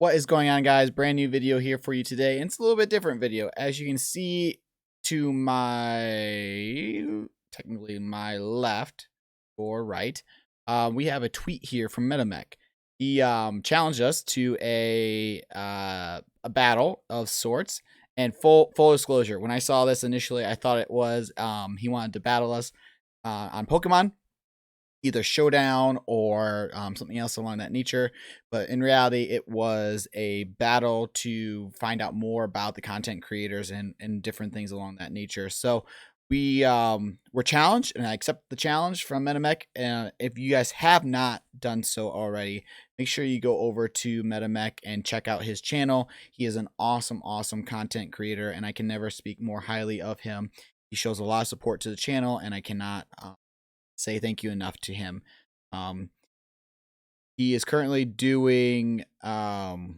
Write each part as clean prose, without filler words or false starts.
What is going on, guys? Brand new video here for you today. And it's a little bit different video. As you can see to technically my left or right, we have a tweet here from Metamech. He challenged us to a battle of sorts. And full disclosure, when I saw this initially, I thought it was he wanted to battle us on Pokemon, either showdown or something else along that nature. But in reality, it was a battle to find out more about the content creators and different things along that nature. So we were challenged, and I accept the challenge from Metamech. And if you guys have not done so already, make sure you go over to Metamech and check out his channel. He is an awesome content creator, and I can never speak more highly of him. He shows a lot of support to the channel, and I cannot say thank you enough to him. He is currently doing Pokemon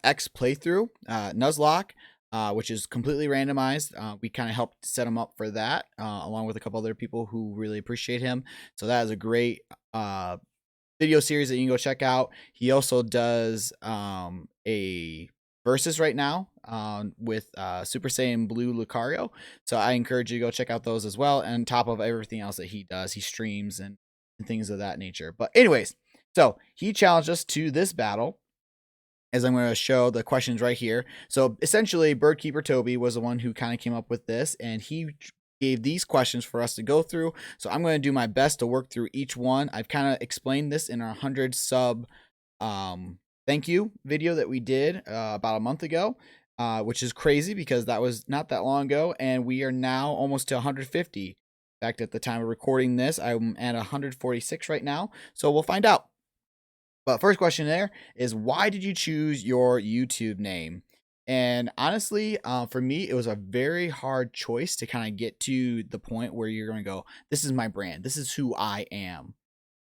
X playthrough, Nuzlocke, which is completely randomized. We kind of helped set him up for that, along with a couple other people who really appreciate him. So that is a great video series that you can go check out. He also does a versus right now with Super Saiyan Blue Lucario. So I encourage you to go check out those as well. And on top of everything else that he does, he streams and things of that nature. But anyways, so he challenged us to this battle, as I'm going to show the questions right here. So essentially, Keeper Toby was the one who kind of came up with this, and he gave these questions for us to go through. So I'm going to do my best to work through each one. I've kind of explained this in our 100 sub thank you video that we did about a month ago, which is crazy because that was not that long ago, and we are now almost to 150. In fact, at the time of recording this, I'm at 146 right now, so we'll find out. But first question there is, why did you choose your YouTube name? And honestly, for me, it was a very hard choice to kind of get to the point where you're going to go, this is my brand. This is who I am.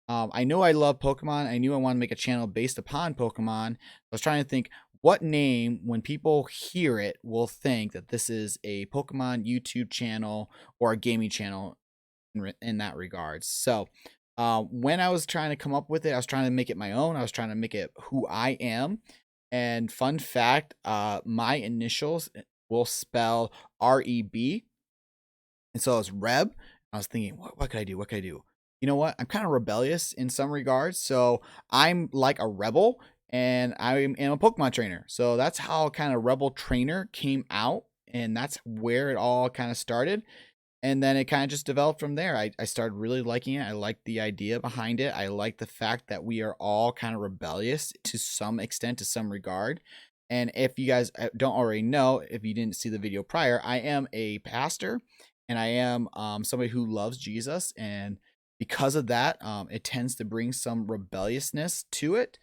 I know I love Pokemon. I knew I wanted to make a channel based upon Pokemon. I was trying to think what name, when people hear it, will think that this is a Pokemon YouTube channel or a gaming channel in that regards. So when I was trying to come up with it, I was trying to make it my own. I was trying to make it who I am. And fun fact, my initials will spell R-E-B. And so it's Reb. I was thinking, what could I do? What could I do? You know what? I'm kind of rebellious in some regards. So I'm like a rebel, and I am a Pokemon trainer. So that's how kind of RebelTrainer came out. And that's where it all kind of started. And then it kind of just developed from there. I started really liking it. I liked the idea behind it. I like the fact that we are all kind of rebellious to some extent, to some regard. And if you guys don't already know, if you didn't see the video prior, I am a pastor, and I am somebody who loves Jesus. And because of that, it tends to bring some rebelliousness to it,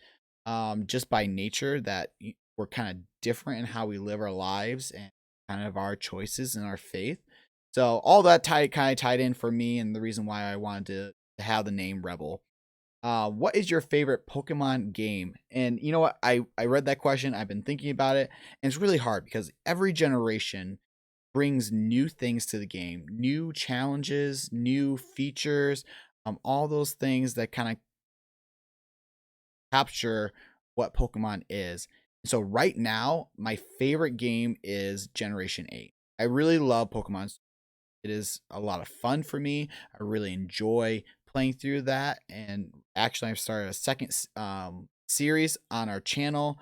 just by nature, that we're kind of different in how we live our lives and kind of our choices and our faith. So all that kind of tied in for me, and the reason why I wanted to have the name Rebel. What is your favorite Pokemon game? And you know what? I read that question. I've been thinking about it, and it's really hard because every generation brings new things to the game, new challenges, new features, all those things that kind of capture what Pokemon is. So right now, my favorite game is Generation 8. I really love Pokemon. It is a lot of fun for me. I really enjoy playing through that. And actually, I've started a second series on our channel,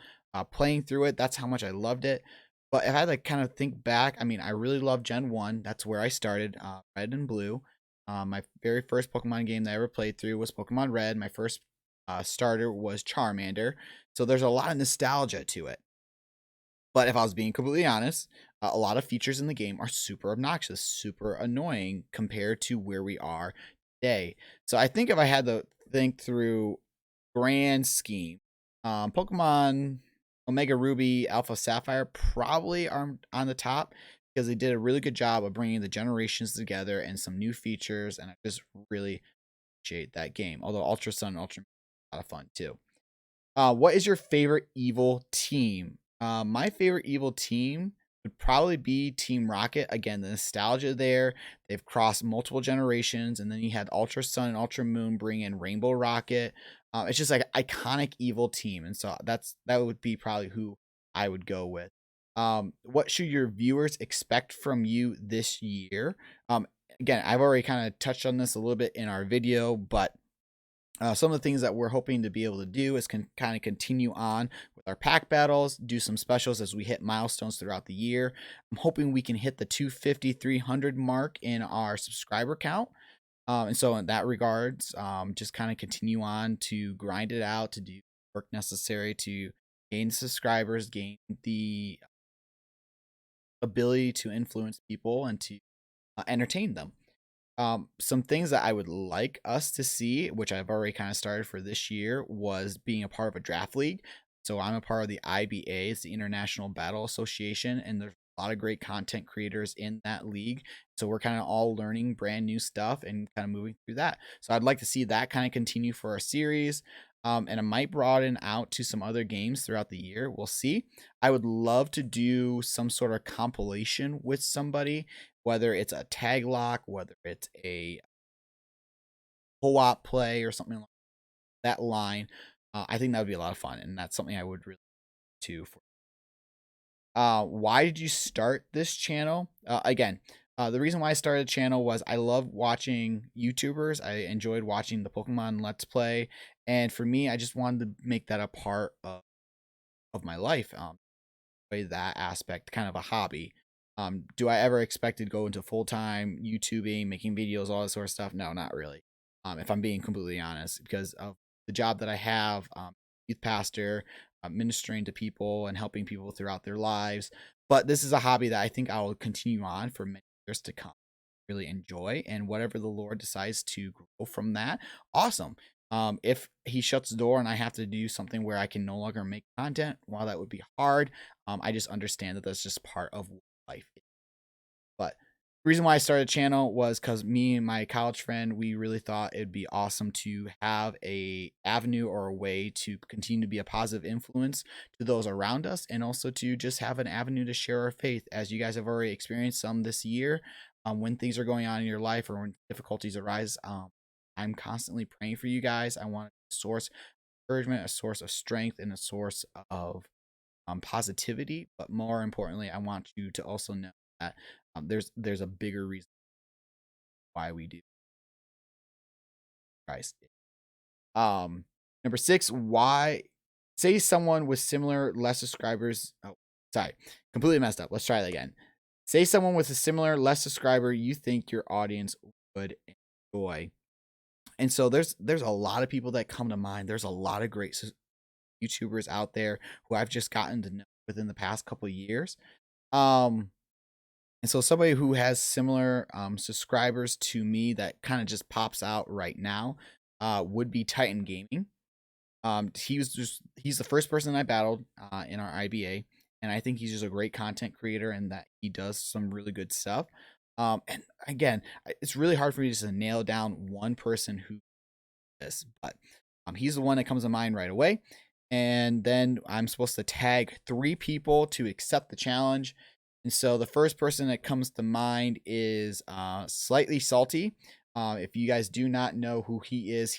playing through it. That's how much I loved it. But if I had to kind of think back, I mean, I really love Gen 1. That's where I started, Red and Blue. My very first Pokemon game that I ever played through was Pokemon Red. My first starter was Charmander. So there's a lot of nostalgia to it. But if I was being completely honest, a lot of features in the game are super obnoxious, super annoying compared to where we are today. So I think if I had to think through grand scheme, Pokemon Omega Ruby, Alpha Sapphire probably are on the top because they did a really good job of bringing the generations together and some new features, and I just really appreciate that game. Although Ultra Sun and Ultra Moon are a lot of fun too. What is your favorite evil team? My favorite evil team would probably be Team Rocket. Again, the nostalgia there. They've crossed multiple generations, and then you had Ultra Sun and Ultra Moon bring in Rainbow Rocket. It's just like iconic evil team, and so that would be probably who I would go with. What should your viewers expect from you this year? Again, I've already kind of touched on this a little bit in our video, but some of the things that we're hoping to be able to do is kind of continue on with our pack battles, do some specials as we hit milestones throughout the year. I'm hoping we can hit the 250, 300 mark in our subscriber count. And so in that regards, just kind of continue on to grind it out, to do work necessary to gain subscribers, gain the ability to influence people and to entertain them. Some things that I would like us to see, which I've already kind of started for this year, was being a part of a draft league. So I'm a part of the IBA, it's the International Battle Association, and there's a lot of great content creators in that league. So we're kind of all learning brand new stuff and kind of moving through that. So I'd like to see that kind of continue for our series. And it might broaden out to some other games throughout the year. We'll see. I would love to do some sort of compilation with somebody, whether it's a tag lock, whether it's a co-op play or something like that line. I think that would be a lot of fun, and that's something I would really do for. Why did you start this channel? Again, the reason why I started the channel was I love watching YouTubers. I enjoyed watching the Pokemon Let's Play, and for me, I just wanted to make that a part of my life. That aspect, kind of a hobby. Do I ever expect to go into full-time YouTubing, making videos, all that sort of stuff? No, not really. If I'm being completely honest, because of the job that I have, youth pastor, ministering to people and helping people throughout their lives. But this is a hobby that I think I will continue on for many years to come. Really enjoy, and whatever the Lord decides to grow from that, awesome. If he shuts the door and I have to do something where I can no longer make content, while that would be hard, I just understand that that's just part of life. But the reason why I started a channel was because me and my college friend, we really thought it'd be awesome to have a avenue or a way to continue to be a positive influence to those around us, and also to just have an avenue to share our faith, as you guys have already experienced some this year. When things are going on in your life or when difficulties arise, I'm constantly praying for you guys. I want a source of encouragement, a source of strength, and a source of positivity. But more importantly, I want you to also know that there's a bigger reason why we do Christ. Number 6, why say someone with similar less subscribers. Oh, sorry, completely messed up. Let's try that again. Say someone with a similar less subscriber you think your audience would enjoy. And so there's a lot of people that come to mind. There's a lot of great YouTubers out there who I've just gotten to know within the past couple of years. And so somebody who has similar subscribers to me that kind of just pops out right now would be Titan Gaming. He's the first person I battled in our IBA, and I think he's just a great content creator and that he does some really good stuff. And again, it's really hard for me just to nail down one person who this, but he's the one that comes to mind right away. And then I'm supposed to tag 3 people to accept the challenge. And so the first person that comes to mind is Slightly Salti. If you guys do not know who he is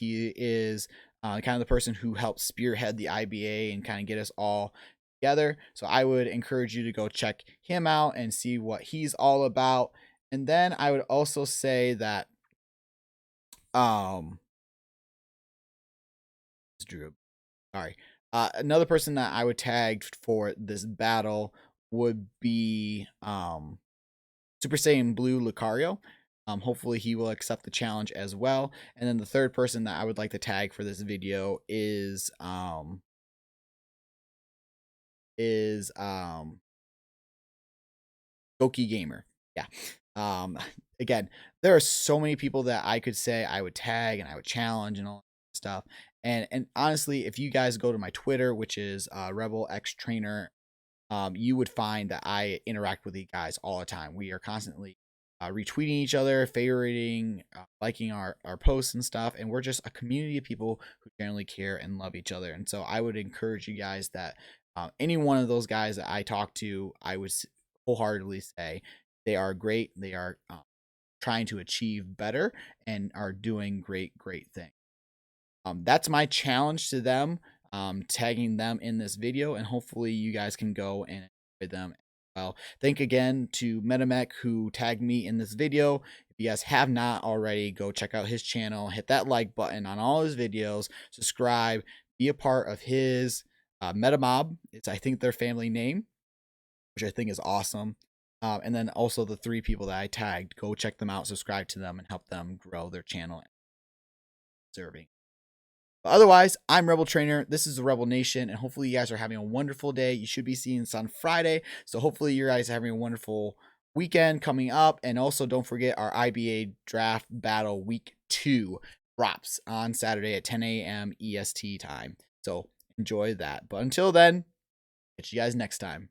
kind of the person who helped spearhead the IBA and kind of get us all together. So I would encourage you to go check him out and see what he's all about. And then I would also say that Drew, sorry. Another person that I would tag for this battle would be Super Saiyan Blue Lucario. Hopefully he will accept the challenge as well. And then the third person that I would like to tag for this video is Gokey Gamer. Yeah. Again, there are so many people that I could say I would tag and I would challenge and all that stuff. And honestly, if you guys go to my Twitter, which is RebelTrainer, you would find that I interact with you guys all the time. We are constantly retweeting each other, favoriting, liking our posts and stuff. And we're just a community of people who generally care and love each other. And so I would encourage you guys that any one of those guys that I talk to, I would wholeheartedly say they are great. They are trying to achieve better and are doing great things. That's my challenge to them, tagging them in this video, and hopefully you guys can go and enjoy them as well. Thank again to Metamech who tagged me in this video. If you guys have not already, go check out his channel, hit that like button on all his videos, subscribe, be a part of his Metamob. It's, I think, their family name, which I think is awesome. And then also the 3 people that I tagged, go check them out, subscribe to them, and help them grow their channel. Serving. But otherwise, I'm RebelTrainer. This is the Rebel Nation, and hopefully you guys are having a wonderful day. You should be seeing this on Friday, so hopefully you guys are having a wonderful weekend coming up. And also, don't forget our IBA Draft Battle Week 2 drops on Saturday at 10 a.m. EST time. So enjoy that. But until then, catch you guys next time.